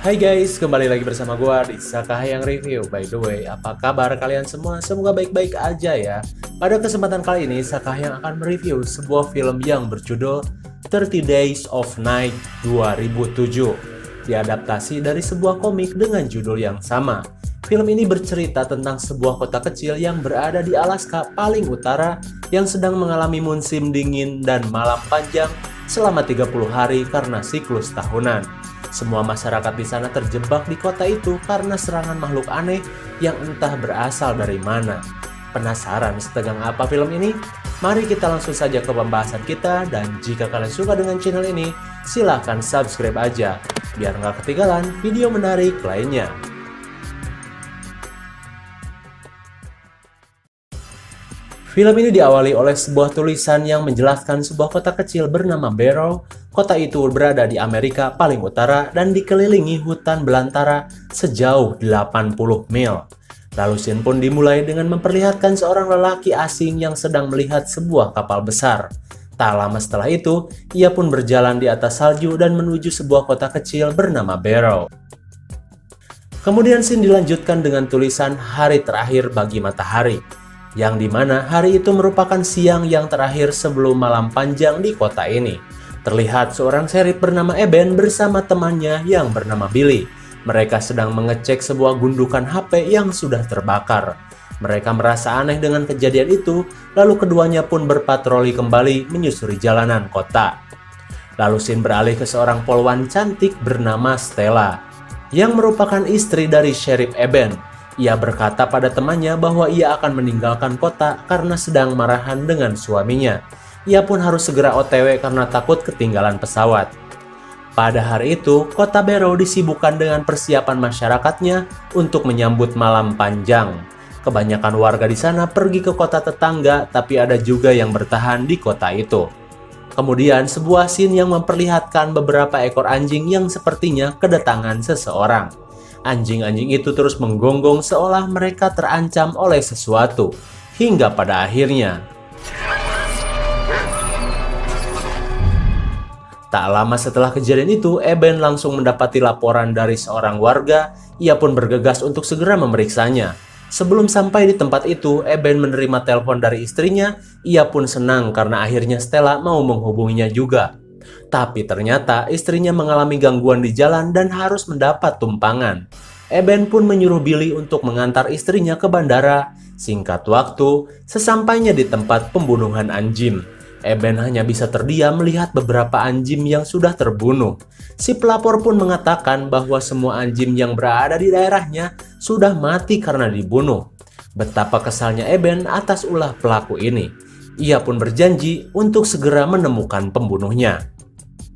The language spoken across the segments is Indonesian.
Hai guys, kembali lagi bersama gua di Sakahayang Review. By the way, apa kabar kalian semua? Semoga baik-baik aja ya. Pada kesempatan kali ini, Sakahayang akan mereview sebuah film yang berjudul 30 Days of Night 2007. Diadaptasi dari sebuah komik dengan judul yang sama. Film ini bercerita tentang sebuah kota kecil yang berada di Alaska paling utara yang sedang mengalami musim dingin dan malam panjang selama 30 hari karena siklus tahunan. Semua masyarakat di sana terjebak di kota itu karena serangan makhluk aneh yang entah berasal dari mana. Penasaran setegang apa film ini? Mari kita langsung saja ke pembahasan kita, dan jika kalian suka dengan channel ini, silahkan subscribe aja, biar nggak ketinggalan video menarik lainnya. Film ini diawali oleh sebuah tulisan yang menjelaskan sebuah kota kecil bernama Barrow. Kota itu berada di Amerika paling utara dan dikelilingi hutan belantara sejauh 80 mil. Lalu scene pun dimulai dengan memperlihatkan seorang lelaki asing yang sedang melihat sebuah kapal besar. Tak lama setelah itu, ia pun berjalan di atas salju dan menuju sebuah kota kecil bernama Barrow. Kemudian scene dilanjutkan dengan tulisan hari terakhir bagi matahari, yang dimana hari itu merupakan siang yang terakhir sebelum malam panjang di kota ini. Terlihat seorang sheriff bernama Eben bersama temannya yang bernama Billy. Mereka sedang mengecek sebuah gundukan HP yang sudah terbakar. Mereka merasa aneh dengan kejadian itu, lalu keduanya pun berpatroli kembali menyusuri jalanan kota. Lalu scene beralih ke seorang polwan cantik bernama Stella, yang merupakan istri dari Sheriff Eben. Ia berkata pada temannya bahwa ia akan meninggalkan kota karena sedang marahan dengan suaminya. Ia pun harus segera OTW karena takut ketinggalan pesawat. Pada hari itu, kota Barrow disibukkan dengan persiapan masyarakatnya untuk menyambut malam panjang. Kebanyakan warga di sana pergi ke kota tetangga, tapi ada juga yang bertahan di kota itu. Kemudian sebuah scene yang memperlihatkan beberapa ekor anjing yang sepertinya kedatangan seseorang. Anjing-anjing itu terus menggonggong seolah mereka terancam oleh sesuatu, hingga pada akhirnya tak lama setelah kejadian itu, Eben langsung mendapati laporan dari seorang warga. Ia pun bergegas untuk segera memeriksanya. Sebelum sampai di tempat itu, Eben menerima telepon dari istrinya. Ia pun senang karena akhirnya Stella mau menghubunginya juga. Tapi ternyata istrinya mengalami gangguan di jalan dan harus mendapat tumpangan. Eben pun menyuruh Billy untuk mengantar istrinya ke bandara. Singkat waktu, sesampainya di tempat pembunuhan anjing, Eben hanya bisa terdiam melihat beberapa anjing yang sudah terbunuh. Si pelapor pun mengatakan bahwa semua anjing yang berada di daerahnya sudah mati karena dibunuh. Betapa kesalnya Eben atas ulah pelaku ini. Ia pun berjanji untuk segera menemukan pembunuhnya.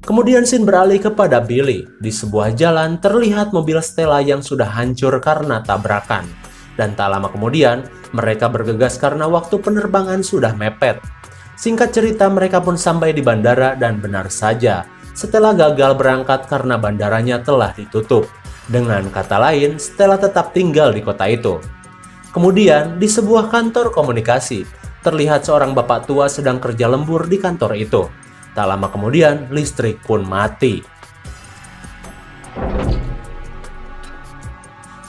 Kemudian scene beralih kepada Billy. Di sebuah jalan terlihat mobil Stella yang sudah hancur karena tabrakan. Dan tak lama kemudian, mereka bergegas karena waktu penerbangan sudah mepet. Singkat cerita, mereka pun sampai di bandara dan benar saja, Stella gagal berangkat karena bandaranya telah ditutup. Dengan kata lain, Stella tetap tinggal di kota itu. Kemudian, di sebuah kantor komunikasi, terlihat seorang bapak tua sedang kerja lembur di kantor itu. Tak lama kemudian, listrik pun mati.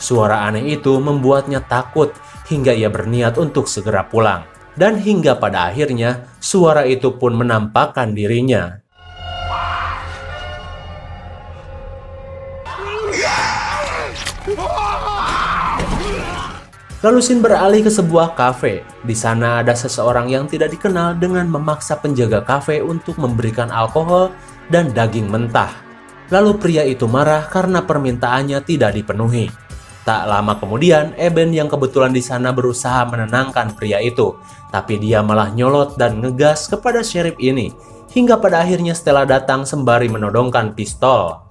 Suara aneh itu membuatnya takut hingga ia berniat untuk segera pulang. Dan hingga pada akhirnya, suara itu pun menampakkan dirinya. Lalu scene beralih ke sebuah kafe. Di sana ada seseorang yang tidak dikenal dengan memaksa penjaga kafe untuk memberikan alkohol dan daging mentah. Lalu pria itu marah karena permintaannya tidak dipenuhi. Tak lama kemudian, Eben yang kebetulan di sana berusaha menenangkan pria itu, tapi dia malah nyolot dan ngegas kepada sheriff ini, hingga pada akhirnya Stella datang sembari menodongkan pistol.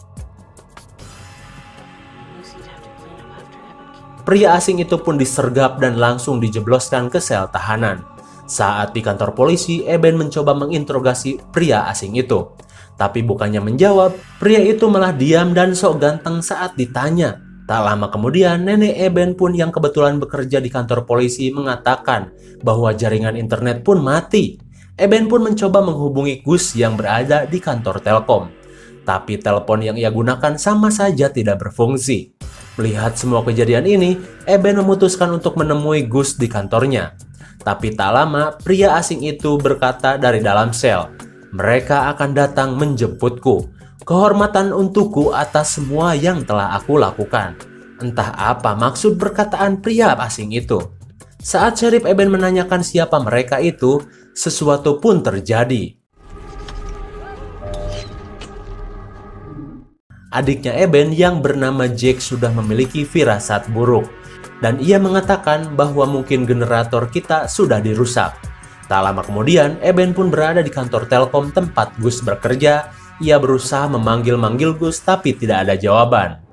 Pria asing itu pun disergap dan langsung dijebloskan ke sel tahanan. Saat di kantor polisi, Eben mencoba menginterogasi pria asing itu. Tapi bukannya menjawab, pria itu malah diam dan sok ganteng saat ditanya. Tak lama kemudian, nenek Eben pun yang kebetulan bekerja di kantor polisi mengatakan bahwa jaringan internet pun mati. Eben pun mencoba menghubungi Gus yang berada di kantor Telkom. tapi telepon yang ia gunakan sama saja tidak berfungsi. Melihat semua kejadian ini, Eben memutuskan untuk menemui Gus di kantornya. Tapi tak lama, pria asing itu berkata dari dalam sel, "Mereka akan datang menjemputku. Kehormatan untukku atas semua yang telah aku lakukan." Entah apa maksud perkataan pria asing itu. Saat Sheriff Eben menanyakan siapa mereka itu, sesuatu pun terjadi. Adiknya Eben yang bernama Jake sudah memiliki firasat buruk, dan ia mengatakan bahwa mungkin generator kita sudah dirusak. Tak lama kemudian, Eben pun berada di kantor Telkom tempat Gus bekerja. Ia berusaha memanggil-manggil Gus tapi tidak ada jawaban.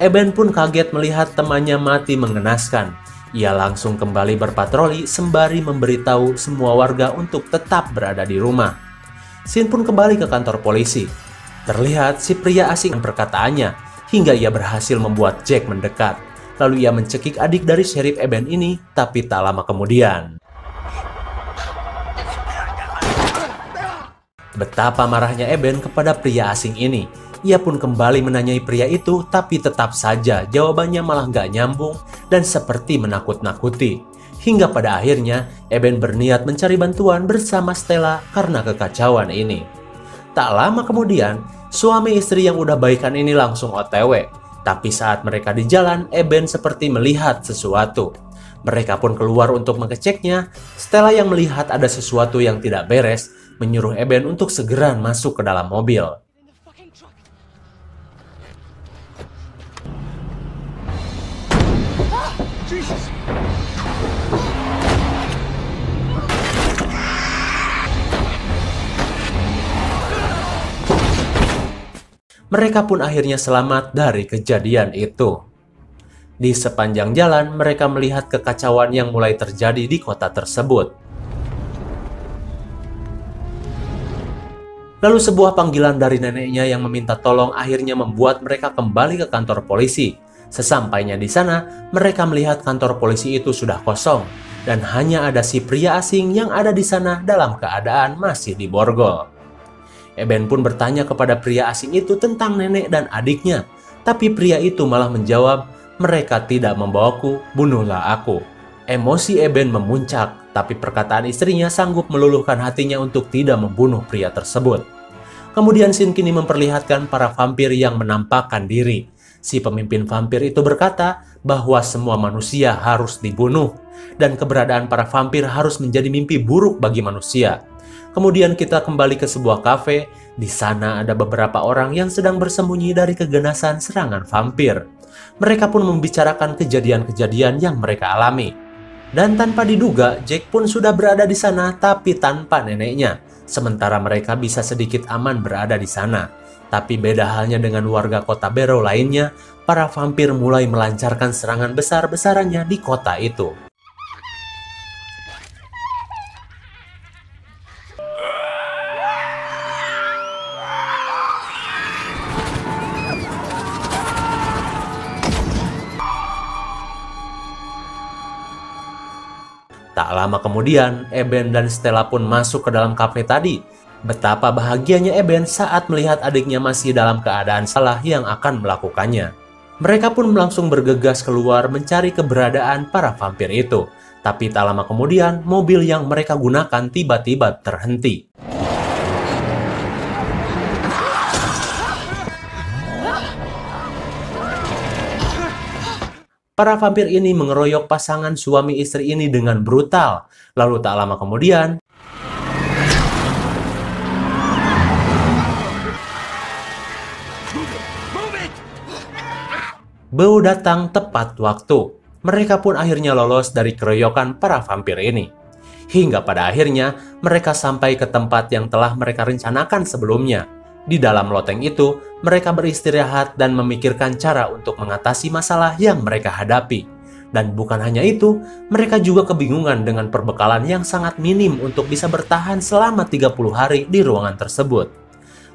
Eben pun kaget melihat temannya mati mengenaskan. Ia langsung kembali berpatroli sembari memberitahu semua warga untuk tetap berada di rumah. Sin pun kembali ke kantor polisi. Terlihat si pria asing perkataannya hingga ia berhasil membuat Jack mendekat. Lalu ia mencekik adik dari Sheriff Eben ini, tapi tak lama kemudian. Betapa marahnya Eben kepada pria asing ini. Ia pun kembali menanyai pria itu, tapi tetap saja jawabannya malah gak nyambung dan seperti menakut-nakuti. Hingga pada akhirnya, Eben berniat mencari bantuan bersama Stella karena kekacauan ini. Tak lama kemudian, suami istri yang udah baikan ini langsung OTW. Tapi saat mereka di jalan, Eben seperti melihat sesuatu. Mereka pun keluar untuk mengeceknya. Stella yang melihat ada sesuatu yang tidak beres, menyuruh Eben untuk segera masuk ke dalam mobil. Mereka pun akhirnya selamat dari kejadian itu. Di sepanjang jalan, mereka melihat kekacauan yang mulai terjadi di kota tersebut. Lalu sebuah panggilan dari neneknya yang meminta tolong akhirnya membuat mereka kembali ke kantor polisi. Sesampainya di sana, mereka melihat kantor polisi itu sudah kosong, dan hanya ada si pria asing yang ada di sana dalam keadaan masih diborgol. Eben pun bertanya kepada pria asing itu tentang nenek dan adiknya, tapi pria itu malah menjawab, "Mereka tidak membawaku, bunuhlah aku." Emosi Eben memuncak, tapi perkataan istrinya sanggup meluluhkan hatinya untuk tidak membunuh pria tersebut. Kemudian Sin kini memperlihatkan para vampir yang menampakkan diri. Si pemimpin vampir itu berkata bahwa semua manusia harus dibunuh, dan keberadaan para vampir harus menjadi mimpi buruk bagi manusia. Kemudian kita kembali ke sebuah kafe. Di sana ada beberapa orang yang sedang bersembunyi dari keganasan serangan vampir. Mereka pun membicarakan kejadian-kejadian yang mereka alami. Dan tanpa diduga, Jack pun sudah berada di sana tapi tanpa neneknya. Sementara mereka bisa sedikit aman berada di sana. Tapi beda halnya dengan warga kota Barrow lainnya, para vampir mulai melancarkan serangan besar-besarannya di kota itu. Tak lama kemudian, Eben dan Stella pun masuk ke dalam kafe tadi. Betapa bahagianya Eben saat melihat adiknya masih dalam keadaan salah yang akan melakukannya. Mereka pun langsung bergegas keluar mencari keberadaan para vampir itu. Tapi tak lama kemudian, mobil yang mereka gunakan tiba-tiba terhenti. Para vampir ini mengeroyok pasangan suami istri ini dengan brutal. Lalu tak lama kemudian, Beau datang tepat waktu. Mereka pun akhirnya lolos dari keroyokan para vampir ini. Hingga pada akhirnya, mereka sampai ke tempat yang telah mereka rencanakan sebelumnya. Di dalam loteng itu, mereka beristirahat dan memikirkan cara untuk mengatasi masalah yang mereka hadapi. Dan bukan hanya itu, mereka juga kebingungan dengan perbekalan yang sangat minim untuk bisa bertahan selama 30 hari di ruangan tersebut.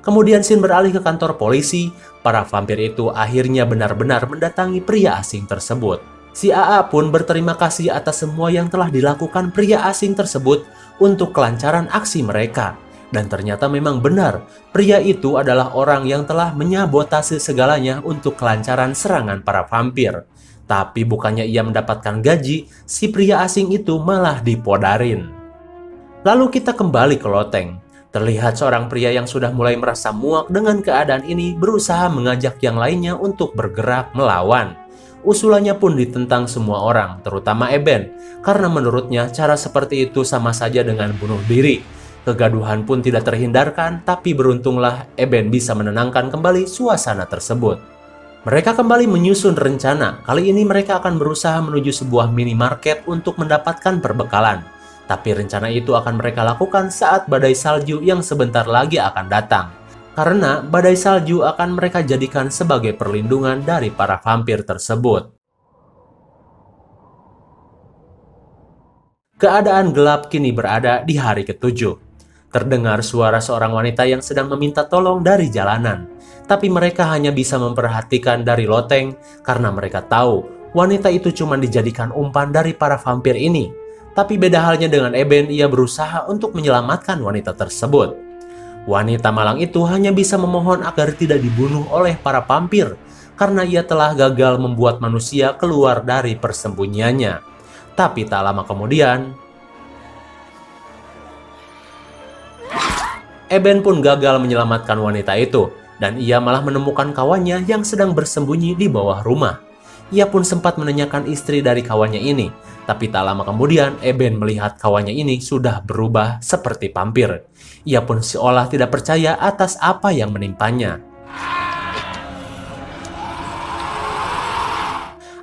Kemudian Sin beralih ke kantor polisi. Para vampir itu akhirnya benar-benar mendatangi pria asing tersebut. Si AA pun berterima kasih atas semua yang telah dilakukan pria asing tersebut untuk kelancaran aksi mereka. Dan ternyata memang benar, pria itu adalah orang yang telah menyabotase segalanya untuk kelancaran serangan para vampir. Tapi bukannya ia mendapatkan gaji, si pria asing itu malah dipodarin. Lalu kita kembali ke loteng. Terlihat seorang pria yang sudah mulai merasa muak dengan keadaan ini berusaha mengajak yang lainnya untuk bergerak melawan. Usulannya pun ditentang semua orang, terutama Eben, karena menurutnya cara seperti itu sama saja dengan bunuh diri. Kegaduhan pun tidak terhindarkan, tapi beruntunglah Eben bisa menenangkan kembali suasana tersebut. Mereka kembali menyusun rencana. Kali ini mereka akan berusaha menuju sebuah minimarket untuk mendapatkan perbekalan. Tapi rencana itu akan mereka lakukan saat badai salju yang sebentar lagi akan datang. Karena badai salju akan mereka jadikan sebagai perlindungan dari para vampir tersebut. Keadaan gelap kini berada di hari ke-7. Terdengar suara seorang wanita yang sedang meminta tolong dari jalanan. Tapi mereka hanya bisa memperhatikan dari loteng karena mereka tahu wanita itu cuma dijadikan umpan dari para vampir ini. Tapi beda halnya dengan Eben, ia berusaha untuk menyelamatkan wanita tersebut. Wanita malang itu hanya bisa memohon agar tidak dibunuh oleh para vampir karena ia telah gagal membuat manusia keluar dari persembunyiannya. Tapi tak lama kemudian, Eben pun gagal menyelamatkan wanita itu. Dan ia malah menemukan kawannya yang sedang bersembunyi di bawah rumah. Ia pun sempat menanyakan istri dari kawannya ini. Tapi tak lama kemudian, Eben melihat kawannya ini sudah berubah seperti vampir. Ia pun seolah tidak percaya atas apa yang menimpanya.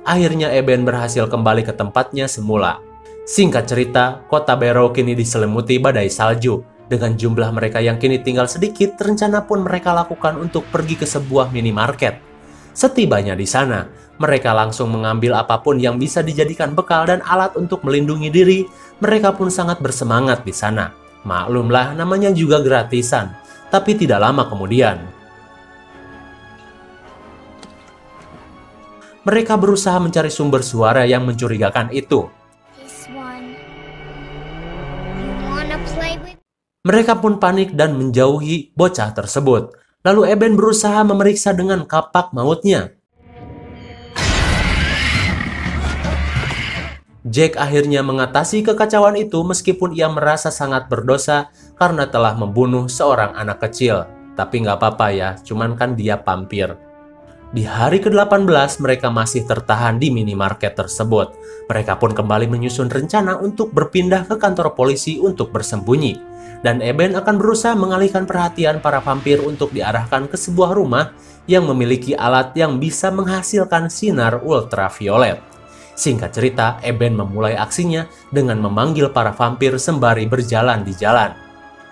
Akhirnya Eben berhasil kembali ke tempatnya semula. Singkat cerita, kota Barrow kini diselimuti badai salju. Dengan jumlah mereka yang kini tinggal sedikit, rencana pun mereka lakukan untuk pergi ke sebuah minimarket. Setibanya di sana, mereka langsung mengambil apapun yang bisa dijadikan bekal dan alat untuk melindungi diri. Mereka pun sangat bersemangat di sana. Maklumlah, namanya juga gratisan. Tapi tidak lama kemudian, mereka berusaha mencari sumber suara yang mencurigakan itu. Mereka pun panik dan menjauhi bocah tersebut. Lalu Eben berusaha memeriksa dengan kapak mautnya. Jack akhirnya mengatasi kekacauan itu meskipun ia merasa sangat berdosa karena telah membunuh seorang anak kecil. Tapi nggak apa-apa ya, cuman kan dia vampir. Di hari ke-18 mereka masih tertahan di minimarket tersebut. Mereka pun kembali menyusun rencana untuk berpindah ke kantor polisi untuk bersembunyi. Dan Eben akan berusaha mengalihkan perhatian para vampir untuk diarahkan ke sebuah rumah yang memiliki alat yang bisa menghasilkan sinar ultraviolet. Singkat cerita, Eben memulai aksinya dengan memanggil para vampir sembari berjalan di jalan.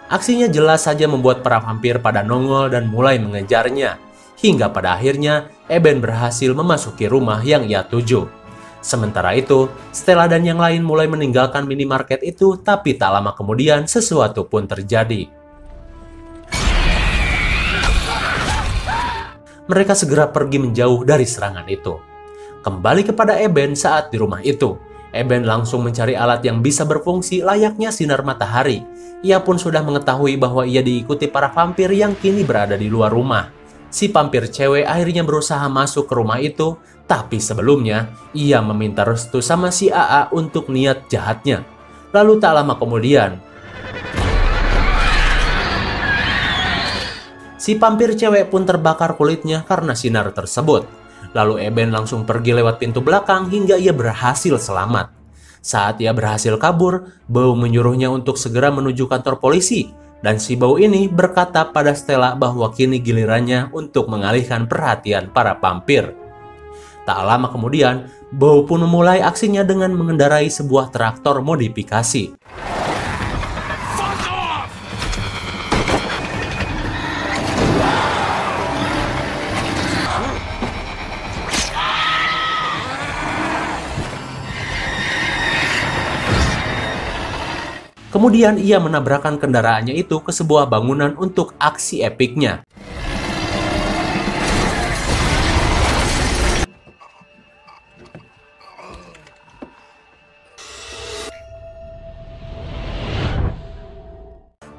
Aksinya jelas saja membuat para vampir pada nongol dan mulai mengejarnya. Hingga pada akhirnya, Eben berhasil memasuki rumah yang ia tuju. Sementara itu, Stella dan yang lain mulai meninggalkan minimarket itu, tapi tak lama kemudian sesuatu pun terjadi. Mereka segera pergi menjauh dari serangan itu. Kembali kepada Eben saat di rumah itu. Eben langsung mencari alat yang bisa berfungsi layaknya sinar matahari. Ia pun sudah mengetahui bahwa ia diikuti para vampir yang kini berada di luar rumah. Si vampir cewek akhirnya berusaha masuk ke rumah itu, tapi sebelumnya ia meminta restu sama si AA untuk niat jahatnya. Lalu tak lama kemudian, si vampir cewek pun terbakar kulitnya karena sinar tersebut. Lalu Eben langsung pergi lewat pintu belakang hingga ia berhasil selamat. Saat ia berhasil kabur, Beau menyuruhnya untuk segera menuju kantor polisi. Dan si Beau ini berkata pada Stella bahwa kini gilirannya untuk mengalihkan perhatian para vampir. Tak lama kemudian, Beau pun memulai aksinya dengan mengendarai sebuah traktor modifikasi. Kemudian ia menabrakkan kendaraannya itu ke sebuah bangunan untuk aksi epiknya.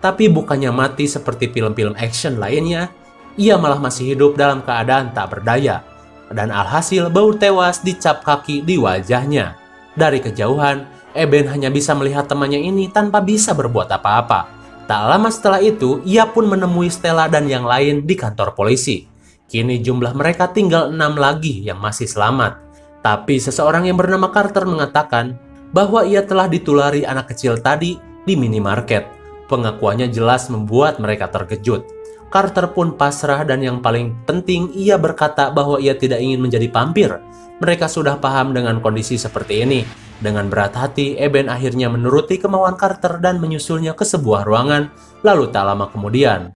Tapi bukannya mati seperti film-film action lainnya, ia malah masih hidup dalam keadaan tak berdaya. Dan alhasil Baur tewas dicap kaki di wajahnya. Dari kejauhan, Eben hanya bisa melihat temannya ini tanpa bisa berbuat apa-apa. Tak lama setelah itu, ia pun menemui Stella dan yang lain di kantor polisi. Kini jumlah mereka tinggal 6 lagi yang masih selamat. Tapi seseorang yang bernama Carter mengatakan bahwa ia telah ditulari anak kecil tadi di minimarket. Pengakuannya jelas membuat mereka terkejut. Carter pun pasrah dan yang paling penting ia berkata bahwa ia tidak ingin menjadi vampir. Mereka sudah paham dengan kondisi seperti ini. Dengan berat hati, Eben akhirnya menuruti kemauan Carter dan menyusulnya ke sebuah ruangan. Lalu tak lama kemudian,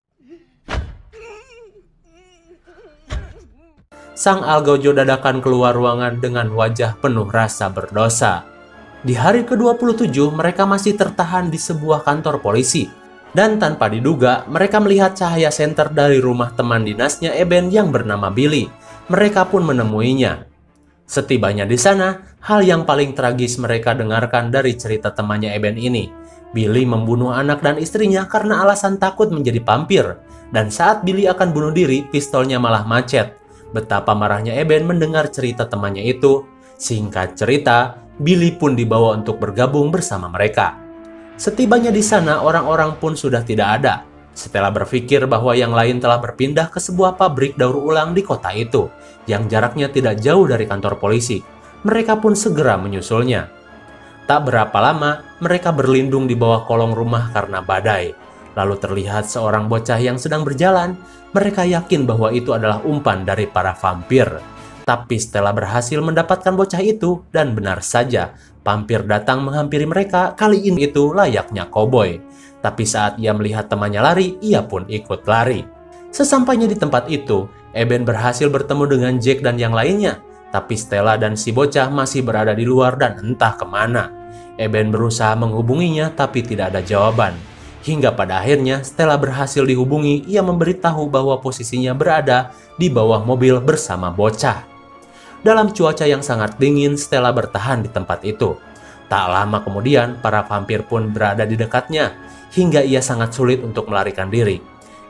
sang algojo dadakan keluar ruangan dengan wajah penuh rasa berdosa. Di hari ke-27, mereka masih tertahan di sebuah kantor polisi. Dan tanpa diduga, mereka melihat cahaya senter dari rumah teman dinasnya Eben yang bernama Billy. Mereka pun menemuinya. Setibanya di sana, hal yang paling tragis mereka dengarkan dari cerita temannya Eben ini. Billy membunuh anak dan istrinya karena alasan takut menjadi vampir. Dan saat Billy akan bunuh diri, pistolnya malah macet. Betapa marahnya Eben mendengar cerita temannya itu. Singkat cerita, Billy pun dibawa untuk bergabung bersama mereka. Setibanya di sana, orang-orang pun sudah tidak ada. Stella berpikir bahwa yang lain telah berpindah ke sebuah pabrik daur ulang di kota itu, yang jaraknya tidak jauh dari kantor polisi. Mereka pun segera menyusulnya. Tak berapa lama, mereka berlindung di bawah kolong rumah karena badai. Lalu terlihat seorang bocah yang sedang berjalan. Mereka yakin bahwa itu adalah umpan dari para vampir. Tapi Stella berhasil mendapatkan bocah itu, dan benar saja, vampir datang menghampiri mereka. Kali ini itu layaknya koboi. Tapi saat ia melihat temannya lari, ia pun ikut lari. Sesampainya di tempat itu, Eben berhasil bertemu dengan Jack dan yang lainnya. Tapi Stella dan si bocah masih berada di luar dan entah kemana. Eben berusaha menghubunginya, tapi tidak ada jawaban. Hingga pada akhirnya Stella berhasil dihubungi. Ia memberitahu bahwa posisinya berada di bawah mobil bersama bocah. Dalam cuaca yang sangat dingin, Stella bertahan di tempat itu. Tak lama kemudian, para vampir pun berada di dekatnya, hingga ia sangat sulit untuk melarikan diri.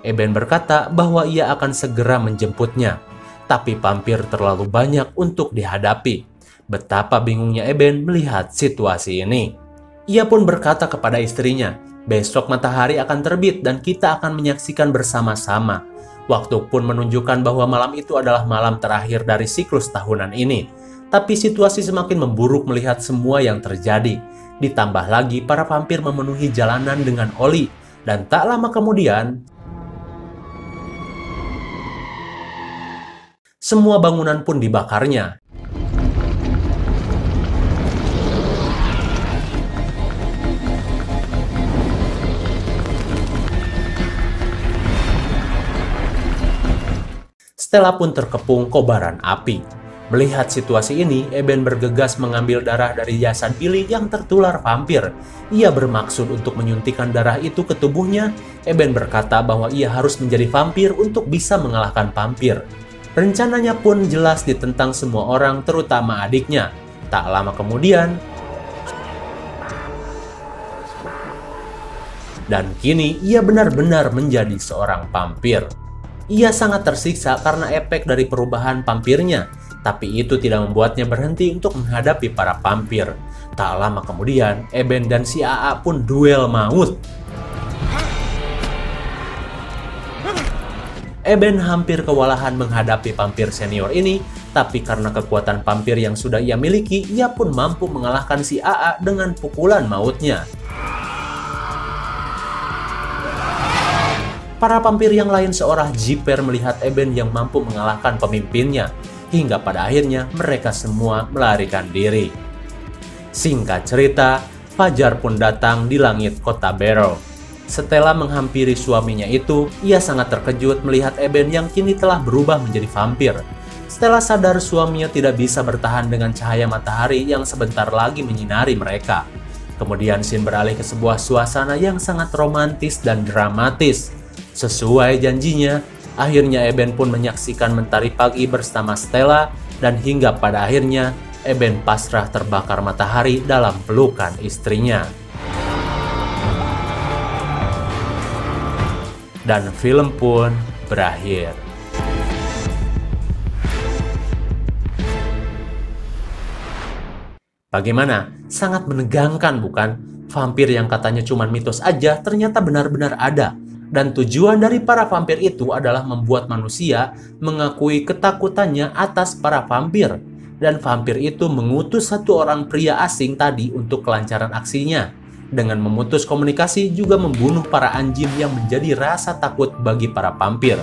Eben berkata bahwa ia akan segera menjemputnya, tapi vampir terlalu banyak untuk dihadapi. Betapa bingungnya Eben melihat situasi ini. Ia pun berkata kepada istrinya, besok matahari akan terbit dan kita akan menyaksikan bersama-sama. Waktu pun menunjukkan bahwa malam itu adalah malam terakhir dari siklus tahunan ini. Tapi situasi semakin memburuk melihat semua yang terjadi. Ditambah lagi para vampir memenuhi jalanan dengan oli. Dan tak lama kemudian, semua bangunan pun dibakarnya. Stella pun terkepung kobaran api. Melihat situasi ini, Eben bergegas mengambil darah dari jasad Billy yang tertular vampir. Ia bermaksud untuk menyuntikkan darah itu ke tubuhnya. Eben berkata bahwa ia harus menjadi vampir untuk bisa mengalahkan vampir. Rencananya pun jelas ditentang semua orang, terutama adiknya. Tak lama kemudian, dan kini ia benar-benar menjadi seorang vampir. Ia sangat tersiksa karena efek dari perubahan vampirnya, tapi itu tidak membuatnya berhenti untuk menghadapi para vampir. Tak lama kemudian, Eben dan si AA pun duel maut. Eben hampir kewalahan menghadapi vampir senior ini, tapi karena kekuatan vampir yang sudah ia miliki, ia pun mampu mengalahkan si AA dengan pukulan mautnya. Para vampir yang lain seorang jiper melihat Eben yang mampu mengalahkan pemimpinnya, hingga pada akhirnya mereka semua melarikan diri. Singkat cerita, fajar pun datang di langit kota Barrow. Setelah menghampiri suaminya itu, ia sangat terkejut melihat Eben yang kini telah berubah menjadi vampir. Stella sadar suaminya tidak bisa bertahan dengan cahaya matahari yang sebentar lagi menyinari mereka. Kemudian scene beralih ke sebuah suasana yang sangat romantis dan dramatis. Sesuai janjinya, akhirnya Eben pun menyaksikan mentari pagi bersama Stella dan hingga pada akhirnya Eben pasrah terbakar matahari dalam pelukan istrinya. dan film pun berakhir. Bagaimana? Sangat menegangkan bukan? Vampir yang katanya cuma mitos aja ternyata benar-benar ada. Dan tujuan dari para vampir itu adalah membuat manusia mengakui ketakutannya atas para vampir. Dan vampir itu mengutus satu orang pria asing tadi untuk kelancaran aksinya. Dengan memutus komunikasi juga membunuh para anjing yang menjadi rasa takut bagi para vampir.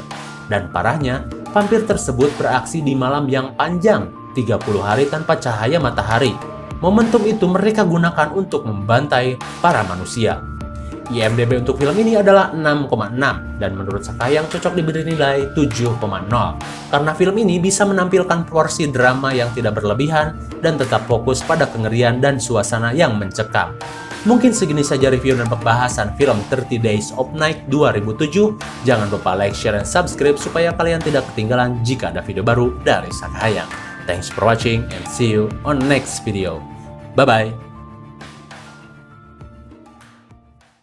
Dan parahnya, vampir tersebut beraksi di malam yang panjang, 30 hari tanpa cahaya matahari. Momentum itu mereka gunakan untuk membantai para manusia. IMDb untuk film ini adalah 6,6 dan menurut Sakayang cocok diberi nilai 7,0 karena film ini bisa menampilkan porsi drama yang tidak berlebihan dan tetap fokus pada kengerian dan suasana yang mencekam. Mungkin segini saja review dan pembahasan film 30 Days of Night 2007. Jangan lupa like, share, dan subscribe supaya kalian tidak ketinggalan jika ada video baru dari Sakayang. Thanks for watching and see you on next video. Bye-bye.